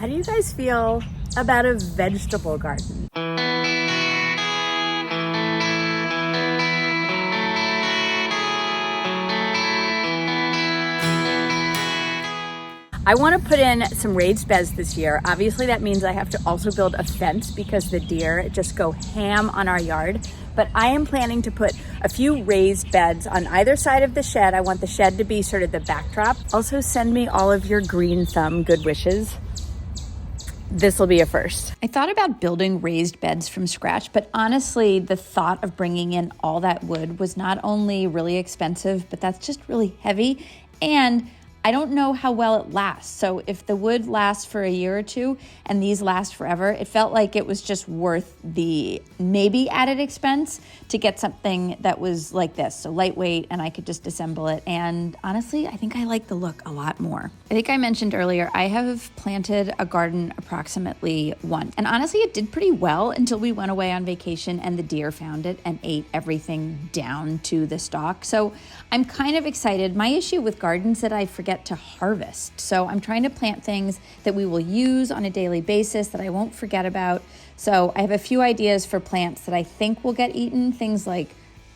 How do you guys feel about a vegetable garden? I want to put in some raised beds this year. Obviously that means I have to also build a fence because the deer just go ham on our yard. But I am planning to put a few raised beds on either side of the shed. I want the shed to be sort of the backdrop. Also send me all of your green thumb good wishes. This will be a first. I thought about building raised beds from scratch, but honestly, the thought of bringing in all that wood was not only really expensive, but that's just really heavy. And I don't know how well it lasts. So if the wood lasts for a year or two and these last forever, it felt like it was just worth the maybe added expense to get something that was like this. So lightweight, and I could just assemble it. And honestly, I think I like the look a lot more. I think I mentioned earlier, I have planted a garden approximately once. And honestly, it did pretty well until we went away on vacation and the deer found it and ate everything down to the stalk. So I'm kind of excited. My issue with gardens is that I forget to harvest. So I'm trying to plant things that we will use on a daily basis that I won't forget about. So I have a few ideas for plants that I think will get eaten. Things like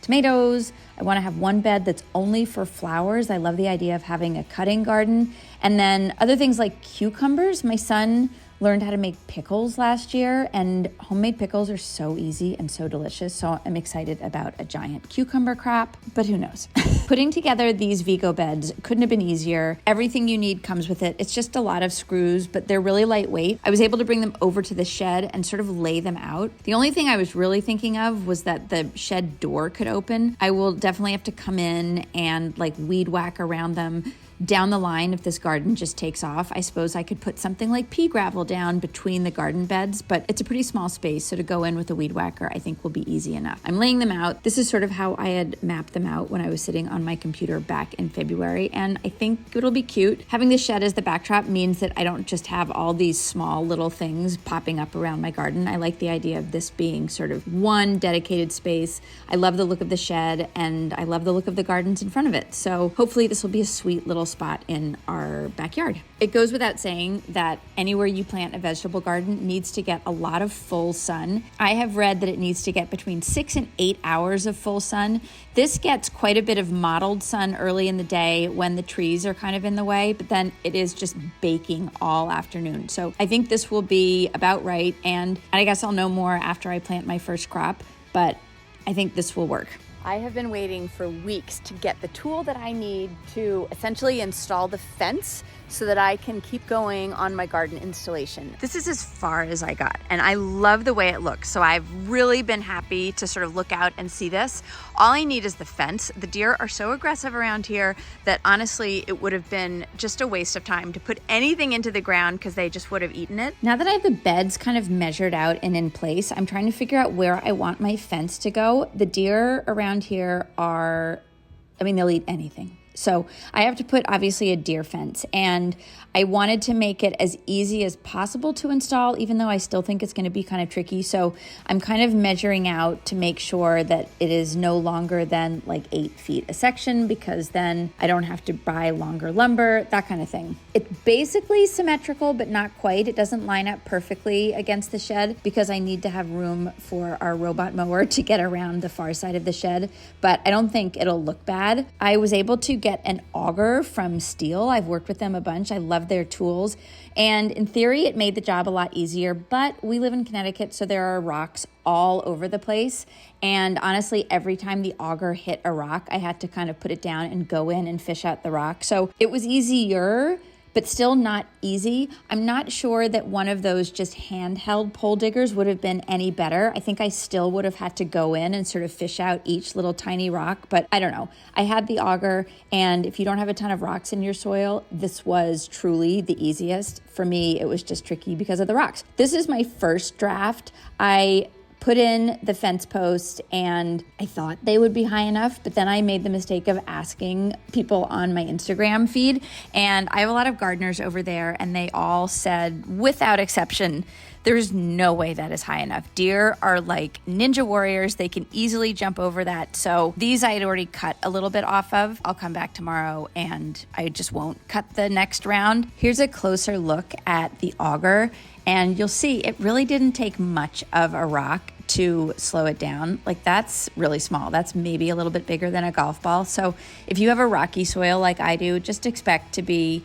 tomatoes. I want to have one bed that's only for flowers. I love the idea of having a cutting garden. And then other things like cucumbers. My son learned how to make pickles last year, and homemade pickles are so easy and so delicious. So I'm excited about a giant cucumber crop, but who knows? Putting together these Vigo beds couldn't have been easier. Everything you need comes with it. It's just a lot of screws, but they're really lightweight. I was able to bring them over to the shed and sort of lay them out. The only thing I was really thinking of was that the shed door could open. I will definitely have to come in and like weed whack around them. Down the line, if this garden just takes off, I suppose I could put something like pea gravel down between the garden beds, but it's a pretty small space, so to go in with a weed whacker I think will be easy enough. I'm laying them out. This is sort of how I had mapped them out when I was sitting on my computer back in February, and I think it'll be cute. Having the shed as the backdrop means that I don't just have all these small little things popping up around my garden. I like the idea of this being sort of one dedicated space. I love the look of the shed, and I love the look of the gardens in front of it, so hopefully this will be a sweet little spot in our backyard. It goes without saying that anywhere you plant a vegetable garden needs to get a lot of full sun. I have read that it needs to get between 6 and 8 hours of full sun. This gets quite a bit of mottled sun early in the day when the trees are kind of in the way, but then it is just baking all afternoon. So I think this will be about right, and I guess I'll know more after I plant my first crop, but I think this will work. I have been waiting for weeks to get the tool that I need to essentially install the fence so that I can keep going on my garden installation. This is as far as I got, and I love the way it looks. So I've really been happy to sort of look out and see this. All I need is the fence. The deer are so aggressive around here that honestly, it would have been just a waste of time to put anything into the ground because they just would have eaten it. Now that I have the beds kind of measured out and in place, I'm trying to figure out where I want my fence to go. The deer around here they'll eat anything. So I have to put obviously a deer fence, and I wanted to make it as easy as possible to install, even though I still think it's going to be kind of tricky. So I'm kind of measuring out to make sure that it is no longer than like 8 feet a section, because then I don't have to buy longer lumber, that kind of thing. It's basically symmetrical, but not quite. It doesn't line up perfectly against the shed because I need to have room for our robot mower to get around the far side of the shed, but I don't think it'll look bad. I was able to get an auger from Steel. I've worked with them a bunch. I love their tools. And in theory, it made the job a lot easier, but we live in Connecticut, so there are rocks all over the place. And honestly, every time the auger hit a rock, I had to kind of put it down and go in and fish out the rock. So it was easier, but still not easy. I'm not sure that one of those just handheld pole diggers would have been any better. I think I still would have had to go in and sort of fish out each little tiny rock, but I don't know. I had the auger, and if you don't have a ton of rocks in your soil, this was truly the easiest. For me, it was just tricky because of the rocks. This is my first draft. I put in the fence post and I thought they would be high enough, but then I made the mistake of asking people on my Instagram feed, and I have a lot of gardeners over there and they all said, without exception, there's no way that is high enough. Deer are like ninja warriors. They can easily jump over that. So these I had already cut a little bit off of. I'll come back tomorrow and I just won't cut the next round. Here's a closer look at the auger, and you'll see it really didn't take much of a rock to slow it down. Like, that's really small. That's maybe a little bit bigger than a golf ball. So if you have a rocky soil like I do, just expect to be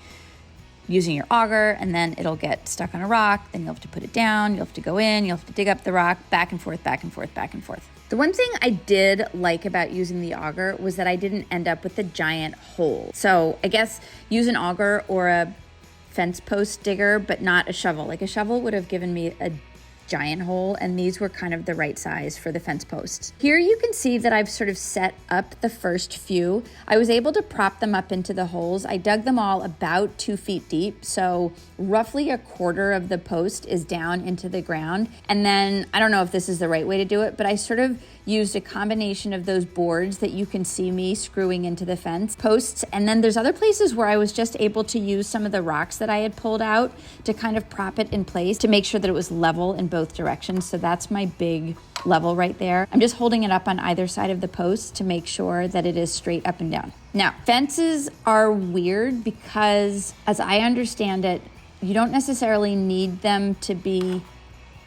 using your auger, and then it'll get stuck on a rock. Then you'll have to put it down. You'll have to go in. You'll have to dig up the rock, back and forth, back and forth, back and forth. The one thing I did like about using the auger was that I didn't end up with a giant hole. So I guess use an auger or a fence post digger, but not a shovel. Like, a shovel would have given me a giant hole, and these were kind of the right size for the fence posts. Here you can see that I've sort of set up the first few. I was able to prop them up into the holes. I dug them all about 2 feet deep, so roughly a quarter of the post is down into the ground. And then, I don't know if this is the right way to do it, but I sort of used a combination of those boards that you can see me screwing into the fence posts. And then there's other places where I was just able to use some of the rocks that I had pulled out to kind of prop it in place to make sure that it was level in both directions. So that's my big level right there. I'm just holding it up on either side of the post to make sure that it is straight up and down. Now, fences are weird because, as I understand it, you don't necessarily need them to be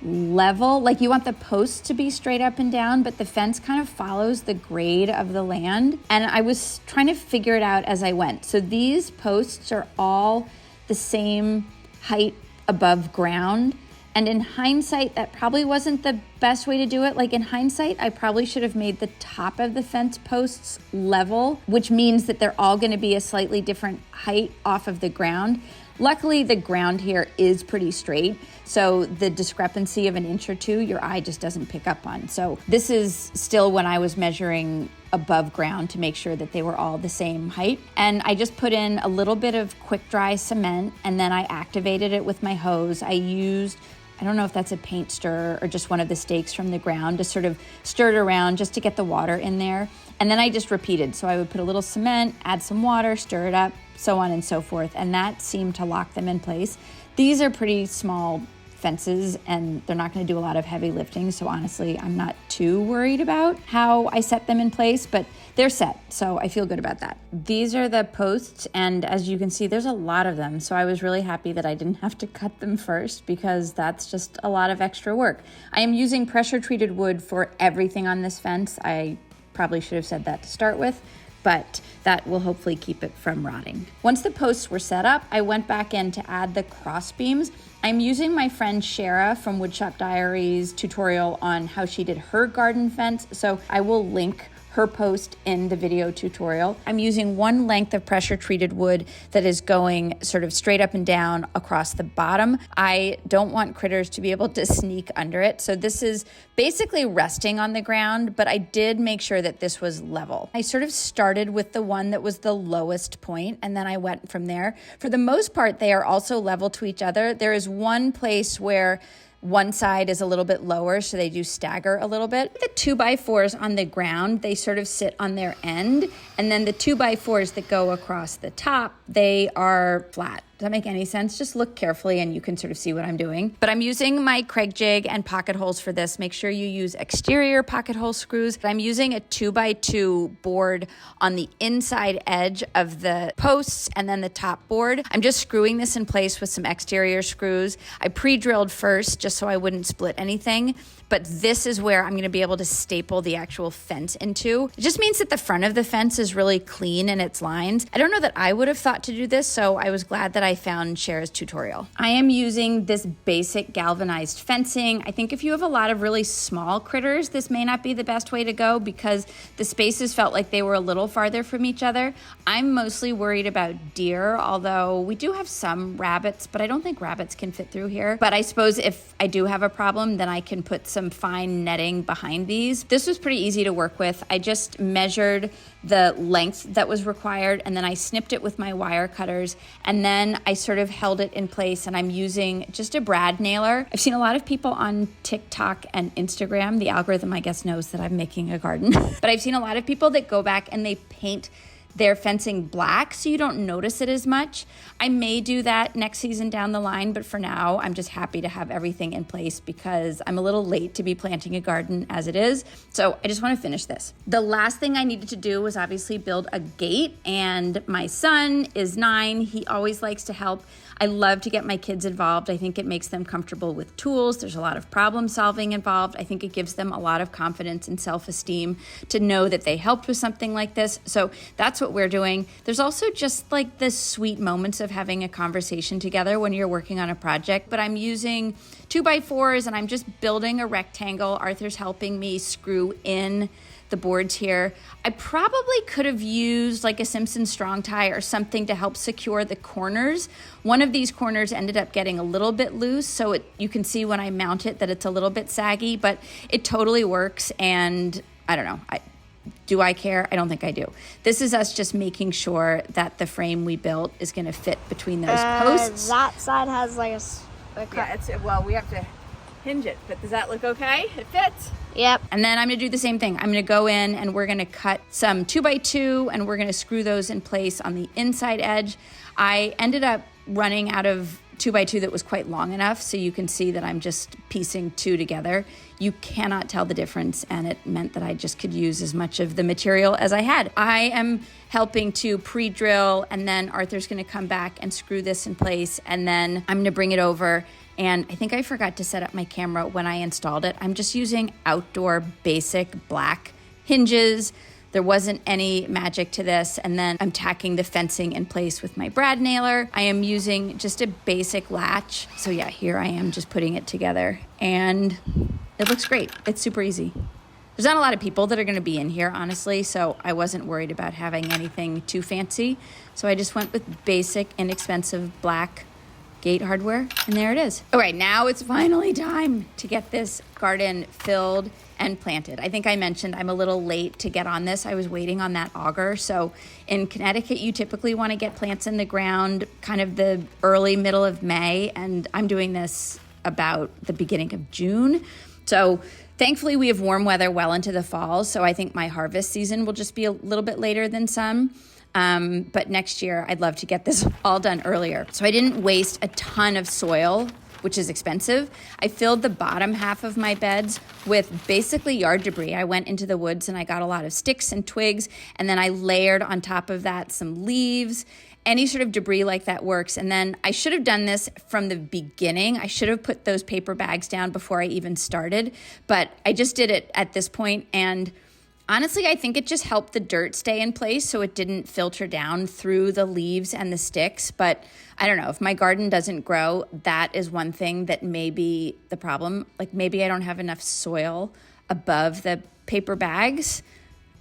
level. Like, you want the posts to be straight up and down, but the fence kind of follows the grade of the land. And I was trying to figure it out as I went. So these posts are all the same height above ground. And in hindsight, that probably wasn't the best way to do it. Like, in hindsight, I probably should have made the top of the fence posts level, which means that they're all going to be a slightly different height off of the ground. Luckily, the ground here is pretty straight, so the discrepancy of an inch or two, your eye just doesn't pick up on. So this is still when I was measuring above ground to make sure that they were all the same height. And I just put in a little bit of quick dry cement, and then I activated it with my hose. I used, I don't know if that's a paint stirrer or just one of the stakes from the ground, to sort of stir it around just to get the water in there. And then I just repeated. So I would put a little cement, add some water, stir it up, so on and so forth. And that seemed to lock them in place. These are pretty small fences and they're not going to do a lot of heavy lifting. So honestly, I'm not too worried about how I set them in place, but they're set. So I feel good about that. These are the posts, and as you can see, there's a lot of them. So I was really happy that I didn't have to cut them first, because that's just a lot of extra work. I am using pressure treated wood for everything on this fence. I probably should have said that to start with, but that will hopefully keep it from rotting. Once the posts were set up, I went back in to add the cross beams. I'm using my friend Shara from Woodshop Diaries tutorial on how she did her garden fence, so I will link her post in the video tutorial. I'm using one length of pressure treated wood that is going sort of straight up and down across the bottom. I don't want critters to be able to sneak under it. So this is basically resting on the ground, but I did make sure that this was level. I sort of started with the one that was the lowest point, and then I went from there. For the most part, they are also level to each other. There is one place where one side is a little bit lower, so they do stagger a little bit. The 2x4s on the ground, they sort of sit on their end, and then the 2x4s that go across the top, they are flat. Does that make any sense? Just look carefully and you can sort of see what I'm doing. But I'm using my Craig jig and pocket holes for this. Make sure you use exterior pocket hole screws. I'm using a 2x2 board on the inside edge of the posts and then the top board. I'm just screwing this in place with some exterior screws. I pre-drilled first just so I wouldn't split anything. But this is where I'm going to be able to staple the actual fence into. It just means that the front of the fence is really clean in its lines. I don't know that I would have thought to do this, so I was glad that I found Shara's tutorial. I am using this basic galvanized fencing. I think if you have a lot of really small critters, this may not be the best way to go because the spaces felt like they were a little farther from each other. I'm mostly worried about deer, although we do have some rabbits, but I don't think rabbits can fit through here. But I suppose if I do have a problem, then I can put some fine netting behind these. This was pretty easy to work with. I just measured the length that was required, and then I snipped it with my wire cutters, and then then I sort of held it in place, and I'm using just a brad nailer. I've seen a lot of people on TikTok and Instagram. The algorithm, I guess, knows that I'm making a garden. But I've seen a lot of people that go back and they paint their fencing black so you don't notice it as much. I may do that next season down the line, but for now, I'm just happy to have everything in place because I'm a little late to be planting a garden as it is. So I just want to finish this. The last thing I needed to do was obviously build a gate, and my son is 9. He always likes to help. I love to get my kids involved. I think it makes them comfortable with tools. There's a lot of problem solving involved. I think it gives them a lot of confidence and self-esteem to know that they helped with something like this. So that's what we're doing. There's also just like the sweet moments of having a conversation together when you're working on a project. But I'm using 2x4s and I'm just building a rectangle. Arthur's helping me screw in the boards here. I probably could have used like a Simpson strong tie or something to help secure the corners. One of these corners ended up getting a little bit loose, so you can see when I mount it that it's a little bit saggy, but it totally works. And I don't know, do I care? I don't think I do. This is us just making sure that the frame we built is going to fit between those posts. That side has like well, we have to hinge it, but does that look okay? It fits. Yep. And then I'm going to do the same thing. I'm going to go in and we're going to cut some 2x2 and we're going to screw those in place on the inside edge. I ended up running out of 2x2 that was quite long enough, so you can see that I'm just piecing 2 together. You cannot tell the difference, and it meant that I just could use as much of the material as I had. I am helping to pre-drill, and then Arthur's going to come back and screw this in place, and then I'm going to bring it over. And I think I forgot to set up my camera when I installed it. I'm just using outdoor basic black hinges. There wasn't any magic to this. And then I'm tacking the fencing in place with my brad nailer. I am using just a basic latch. So yeah, here I am just putting it together and it looks great. It's super easy. There's not a lot of people that are going to be in here, honestly, so I wasn't worried about having anything too fancy. So I just went with basic, inexpensive black gate hardware, and there it is. All right, now it's finally time to get this garden filled and planted. I think I mentioned I'm a little late to get on this. I was waiting on that auger. So in Connecticut, you typically want to get plants in the ground kind of the early middle of May, and I'm doing this about the beginning of June. So thankfully we have warm weather well into the fall, so I think my harvest season will just be a little bit later than some. But next year, I'd love to get this all done earlier. So I didn't waste a ton of soil, which is expensive. I filled the bottom half of my beds with basically yard debris. I went into the woods and I got a lot of sticks and twigs, and then I layered on top of that some leaves. Any sort of debris like that works. And then I should have done this from the beginning. I should have put those paper bags down before I even started, but I just did it at this point, and honestly, I think it just helped the dirt stay in place so it didn't filter down through the leaves and the sticks. But I don't know, if my garden doesn't grow, that is one thing that may be the problem. Like maybe I don't have enough soil above the paper bags.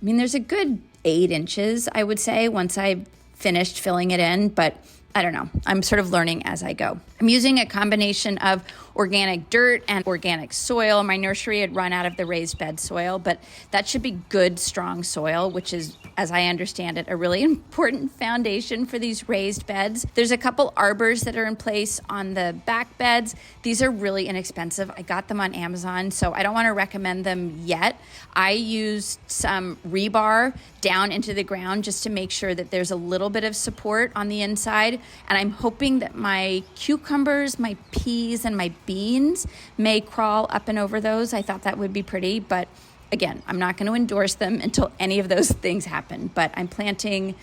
I mean, there's a good 8 inches, I would say, once I finished filling it in, but I don't know. I'm sort of learning as I go. I'm using a combination of organic dirt and organic soil. My nursery had run out of the raised bed soil, but that should be good, strong soil, which is, as I understand it, a really important foundation for these raised beds. There's a couple arbors that are in place on the back beds. These are really inexpensive. I got them on Amazon, so I don't want to recommend them yet. I used some rebar down into the ground just to make sure that there's a little bit of support on the inside. And I'm hoping that my cucumbers, my peas, and my beans may crawl up and over those. I thought that would be pretty, but again, I'm not going to endorse them until any of those things happen. But I'm planting,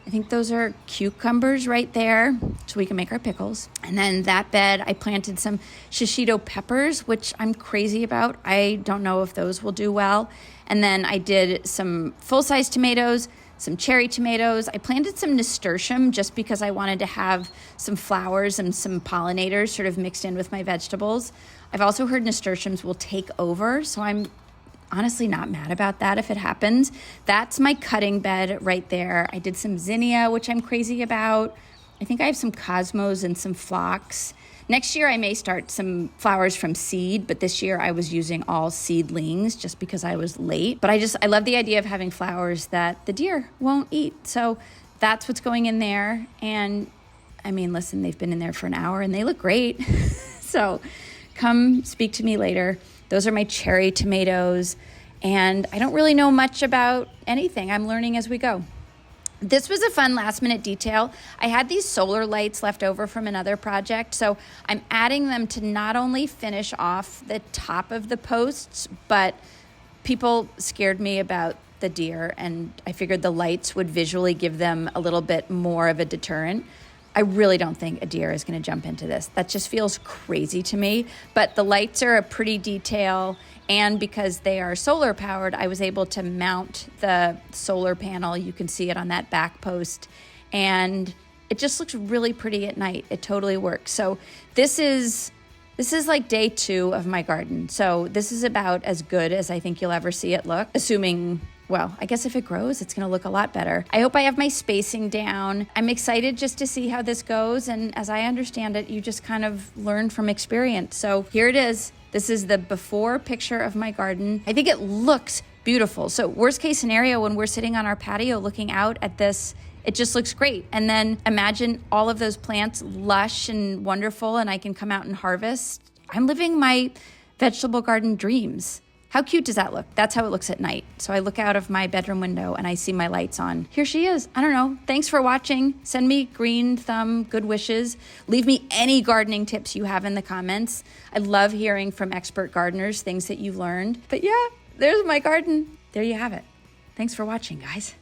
I think those are cucumbers right there, so we can make our pickles. And then that bed, I planted some shishito peppers, which I'm crazy about. I don't know if those will do well. And then I did some full-size tomatoes, some cherry tomatoes. I planted some nasturtium just because I wanted to have some flowers and some pollinators sort of mixed in with my vegetables. I've also heard nasturtiums will take over, so I'm honestly not mad about that if it happens. That's my cutting bed right there. I did some zinnia, which I'm crazy about. I think I have some cosmos and some phlox. Next year, I may start some flowers from seed, but this year I was using all seedlings just because I was late. But I love the idea of having flowers that the deer won't eat. So that's what's going in there. And I mean, listen, they've been in there for an hour and they look great. So come speak to me later. Those are my cherry tomatoes. And I don't really know much about anything. I'm learning as we go. This was a fun last minute detail. I had these solar lights left over from another project, so I'm adding them to not only finish off the top of the posts, but people scared me about the deer, and I figured the lights would visually give them a little bit more of a deterrent. I really don't think a deer is going to jump into this. That just feels crazy to me, but the lights are a pretty detail. And because they are solar powered, I was able to mount the solar panel. You can see it on that back post. And it just looks really pretty at night. It totally works. So this is like day 2 of my garden. So this is about as good as I think you'll ever see it look, assuming, well, I guess if it grows, it's going to look a lot better. I hope I have my spacing down. I'm excited just to see how this goes. And as I understand it, you just kind of learn from experience. So here it is. This is the before picture of my garden. I think it looks beautiful. So worst case scenario, when we're sitting on our patio looking out at this, it just looks great. And then imagine all of those plants lush and wonderful, and I can come out and harvest. I'm living my vegetable garden dreams. How cute does that look? That's how it looks at night. So I look out of my bedroom window and I see my lights on. Here she is. I don't know. Thanks for watching. Send me green thumb, good wishes. Leave me any gardening tips you have in the comments. I love hearing from expert gardeners, things that you've learned. But yeah, there's my garden. There you have it. Thanks for watching, guys.